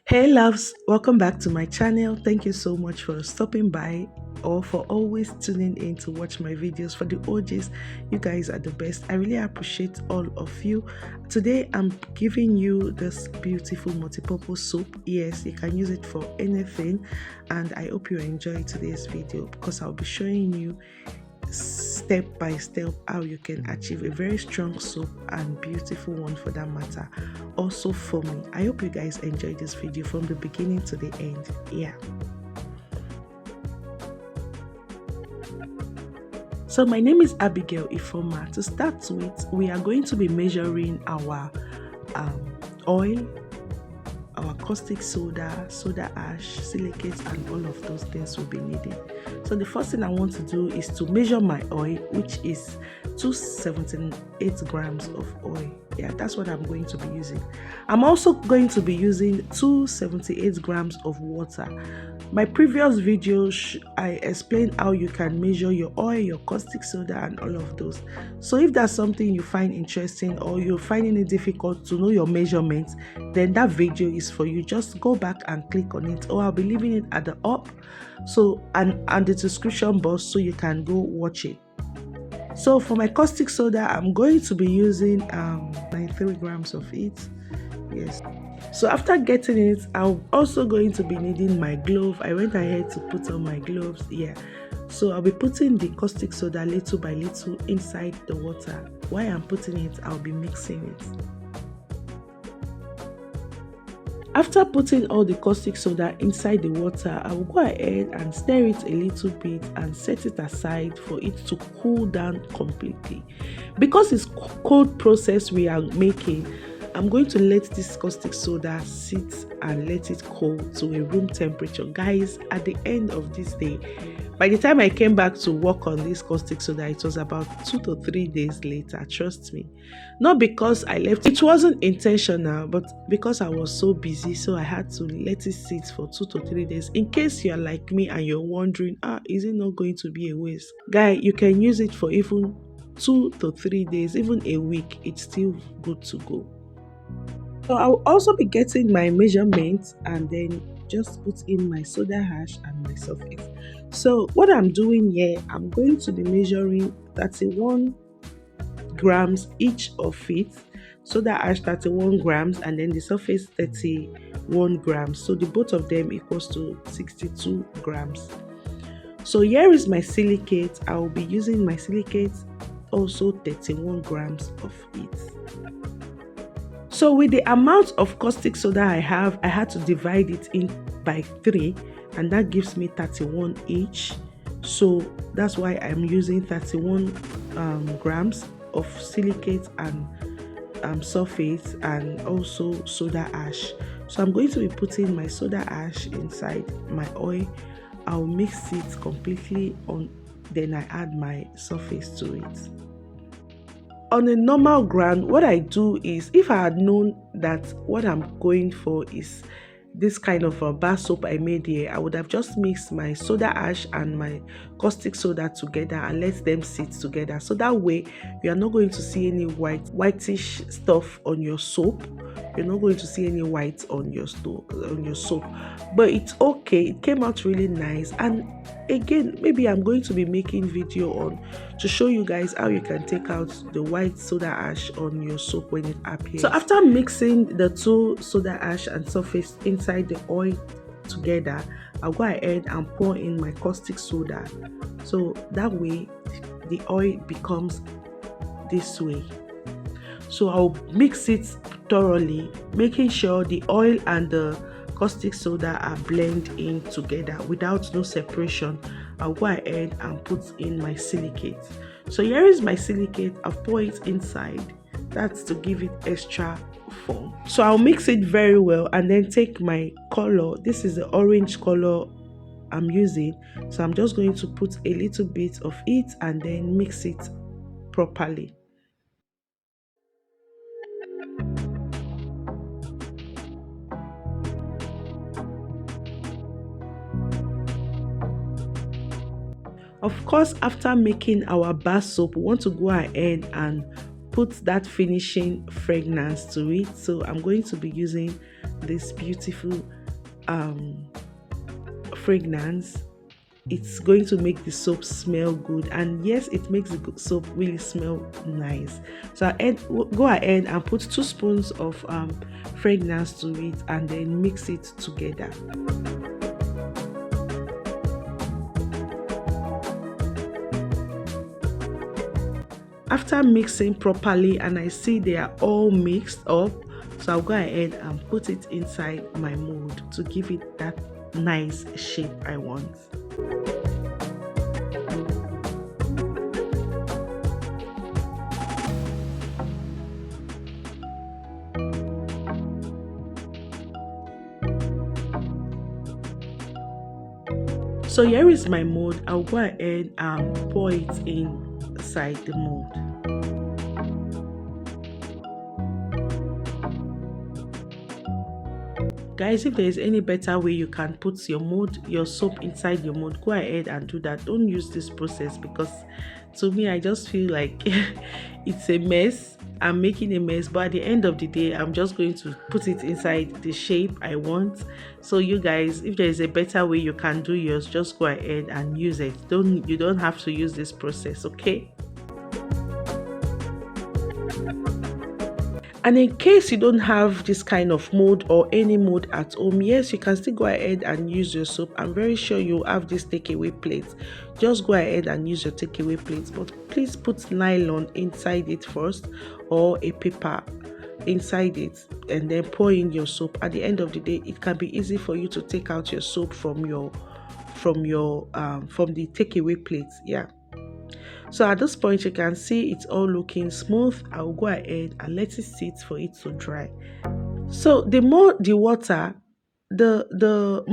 Hey loves, welcome back to my channel. Thank you so much for stopping by or for always tuning in to watch my videos. For the OGs, you guys are the best. I really appreciate all of you. Today I'm giving you this beautiful multi-purpose soap. Yes, you can use it for anything, and I hope you enjoy today's video because I'll be showing you step by step how you can achieve a very strong soap and beautiful one for that matter, also for me. I hope you guys enjoyed this video from the beginning to the end. Yeah, so my name is Abigail Ifoma. To start with, we are going to be measuring our oil, our caustic soda, soda ash, silicates, and all of those things we'll be needing. So the first thing I want to do is to measure my oil, which is 278 grams of oil. Yeah, that's what I'm going to be using. I'm also going to be using 278 grams of water. My previous video, I explained how you can measure your oil, your caustic soda, and all of those. So if that's something you find interesting or you're finding it difficult to know your measurements, then that video is for you. Just go back and click on it, or I'll be leaving it at the up and the description box so you can go watch it. So for my caustic soda, I'm going to be using 93 grams of it. Yes. So after getting it, I'm also going to be needing my glove. I went ahead to put on my gloves. Yeah. So I'll be putting the caustic soda little by little inside the water. While I'm putting it, I'll be mixing it. After putting all the caustic soda inside the water, I will go ahead and stir it a little bit and set it aside for it to cool down completely. Because it's cold process we are making, I'm going to let this caustic soda sit and let it cool to a room temperature. Guys, at the end of this day, by the time I came back to work on this caustic soda, it was about 2 to 3 days later. Trust me. Not because I left. It wasn't intentional, but because I was so busy, so I had to let it sit for 2 to 3 days. In case you're like me and you're wondering, is it not going to be a waste? Guy, you can use it for even 2 to 3 days, even a week. It's still good to go. So I'll also be getting my measurements and then just put in my soda ash and my sulphate. So what I'm doing here, I'm going to be measuring 31 grams each of it. Soda ash 31 grams and then the sulphate 31 grams. So the both of them equals to 62 grams. So here is my silicate. I will be using my silicate, also 31 grams of it. So with the amount of caustic soda I have, I had to divide it in by 3, and that gives me 31 each. So that's why I'm using 31 grams of silicate and sulphate and also soda ash. So I'm going to be putting my soda ash inside my oil. I'll mix it completely on, then I add my sulphate to it. On a normal ground, what I do is, if I had known that what I'm going for is this kind of a bar soap I made here, I would have just mixed my soda ash and my caustic soda together and let them sit together. So that way you are not going to see any whitish stuff on your soap. You're not going to see any white on your soap. But it's okay. It came out really nice. And again, maybe I'm going to be making video on to show you guys how you can take out the white soda ash on your soap when it appears. So after mixing the two soda ash and surface inside the oil together, I'll go ahead and pour in my caustic soda. So that way the oil becomes this way. So I'll mix it thoroughly, making sure the oil and the caustic soda are blended in together without no separation. I'll go ahead and put in my silicate. So here is my silicate. I'll pour it inside. That's to give it extra form. So I'll mix it very well and then take my color. This is the orange color I'm using. So I'm just going to put a little bit of it and then mix it properly. Of course, after making our bar soap, we want to go ahead and put that finishing fragrance to it. So I'm going to be using this beautiful fragrance. It's going to make the soap smell good, and yes, it makes the soap really smell nice. So go ahead and put 2 spoons of fragrance to it and then mix it together. After mixing properly and I see they are all mixed up, so I'll go ahead and put it inside my mold to give it that nice shape I want. So here is my mold. I'll go ahead and pour it inside the mold. Guys, if there is any better way you can put your soap inside your mold, go ahead and do that. Don't use this process, because to me, I just feel like it's a mess. I'm making a mess, but at the end of the day, I'm just going to put it inside the shape I want. So you guys, if there is a better way you can do yours, just go ahead and use it. You don't have to use this process, okay? And in case you don't have this kind of mold or any mold at home, yes, you can still go ahead and use your soap. I'm very sure you have this takeaway plate. Just go ahead and use your takeaway plate, but please put nylon inside it first, or a paper inside it, and then pour in your soap. At the end of the day, it can be easy for you to take out your soap from the takeaway plate. Yeah. So at this point, you can see it's all looking smooth. I'll go ahead and let it sit for it to dry. So the more the water, the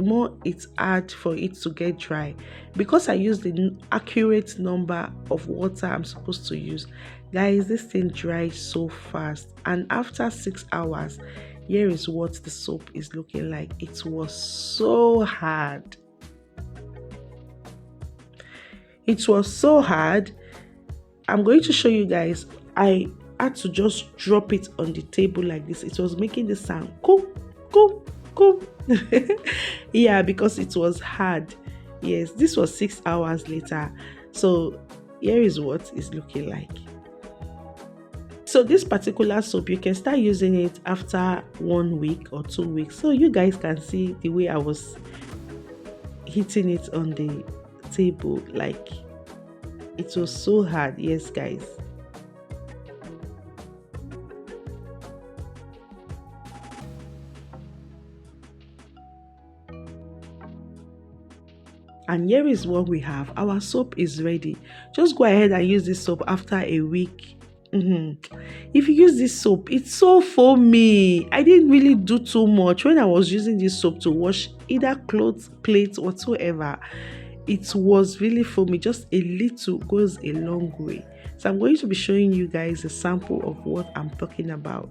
more it's hard for it to get dry. Because I use the accurate number of water I'm supposed to use, guys, this thing dries so fast. And after 6 hours, here is what the soap is looking like. It was so hard. It was so hard. I'm going to show you guys. I had to just drop it on the table like this. It was making the sound cool. Yeah, because it was hard. Yes, this was 6 hours later. So here is what it's looking like. So this particular soap, you can start using it after 1 week or 2 weeks. So you guys can see the way I was hitting it on the table, like it was so hard. Yes, guys. And here is what we have. Our soap is ready. Just go ahead and use this soap after a week. If you use this soap, it's so foamy. I didn't really do too much when I was using this soap to wash either clothes, plates, whatsoever. It was really foamy. Just a little goes a long way. So I'm going to be showing you guys a sample of what I'm talking about.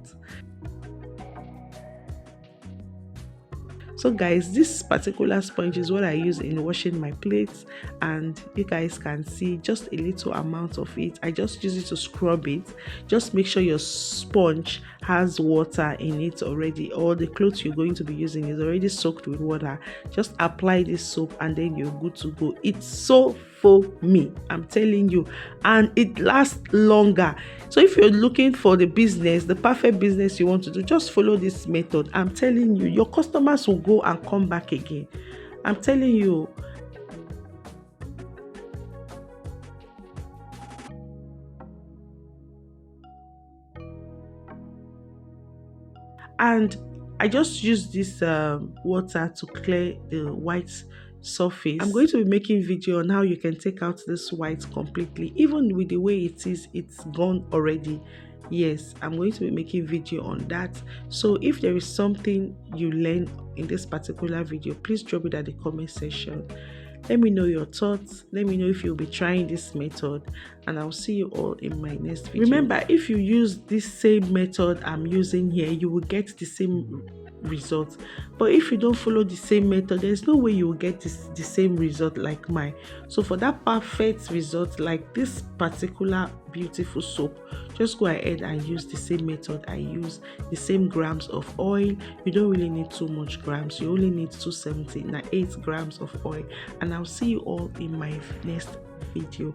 So guys, this particular sponge is what I use in washing my plates, and you guys can see just a little amount of it. I just use it to scrub it. Just make sure your sponge has water in it already, or the clothes you're going to be using is already soaked with water. Just apply this soap and then you're good to go. It's so foamy, I'm telling you, and it lasts longer. So if you're looking for the perfect business you want to do, just follow this method. I'm telling you, your customers will go and come back again. I'm telling you. And I just use this water to clear the white surface. I'm going to be making video on how you can take out this white completely. Even with the way it is, it's gone already. Yes, I'm going to be making video on that. So if there is something you learn in this particular video, please drop it at the comment section. Let me know your thoughts. Let me know if you'll be trying this method, and I'll see you all in my next video. Remember, if you use this same method I'm using here, you will get the same result. But if you don't follow the same method, there's no way you will get the same result like mine. So for that perfect result like this particular beautiful soap, just go ahead and use the same method I use, the same grams of oil. You don't really need too much grams, you only need 270, now 8 grams of oil. And I'll see you all in my next video.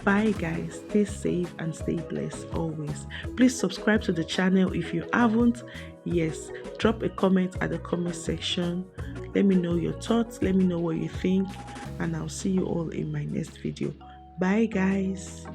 Bye guys, stay safe and stay blessed always. Please subscribe to the channel if you haven't. Yes, drop a comment at the comment section. Let me know your thoughts, let me know what you think, and I'll see you all in my next video. Bye guys.